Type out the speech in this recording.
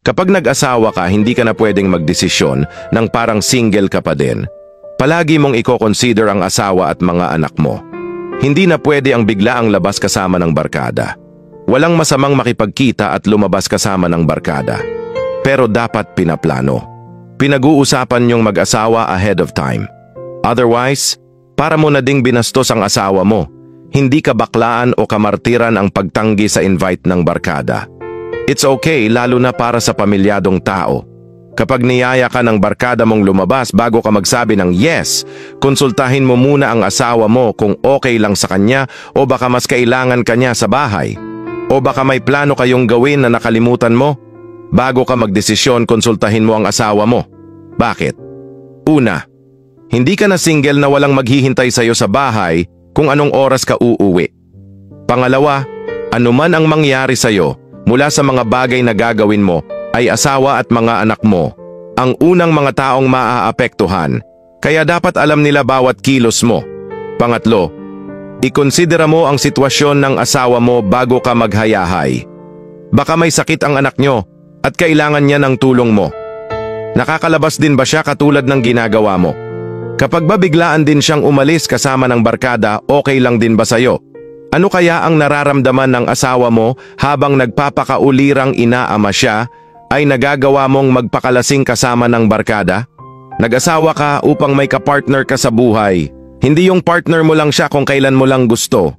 Kapag nag-asawa ka, hindi ka na pwedeng magdesisyon ng parang single ka pa din. Palagi mong i-consider ang asawa at mga anak mo. Hindi na pwede ang biglaang labas kasama ng barkada. Walang masamang makipagkita at lumabas kasama ng barkada. Pero dapat pinaplano. Pinag-uusapan niyong mag-asawa ahead of time. Otherwise, para mo na ding binastos ang asawa mo. Hindi ka baklaan o kamartiran ang pagtanggi sa invite ng barkada. It's okay lalo na para sa pamilyadong tao. Kapag niyaya ka ng barkada mong lumabas bago ka magsabi ng yes, konsultahin mo muna ang asawa mo kung okay lang sa kanya o baka mas kailangan kanya sa bahay. O baka may plano kayong gawin na nakalimutan mo? Bago ka magdesisyon, konsultahin mo ang asawa mo. Bakit? Una, hindi ka na single na walang maghihintay sa'yo sa bahay kung anong oras ka uuwi. Pangalawa, anuman ang mangyari sa'yo, mula sa mga bagay na gagawin mo ay asawa at mga anak mo ang unang mga taong maaapektuhan, kaya dapat alam nila bawat kilos mo. Pangatlo, ikonsidera mo ang sitwasyon ng asawa mo bago ka maghayahay. Baka may sakit ang anak nyo at kailangan niya ng tulong mo. Nakakalabas din ba siya katulad ng ginagawa mo? Kapag babiglaan din siyang umalis kasama ng barkada, okay lang din ba sa'yo? Ano kaya ang nararamdaman ng asawa mo habang nagpapakaulirang inaama siya ay nagagawa mong magpakalasing kasama ng barkada? Nag-asawa ka upang may kapartner ka sa buhay. Hindi yung partner mo lang siya kung kailan mo lang gusto.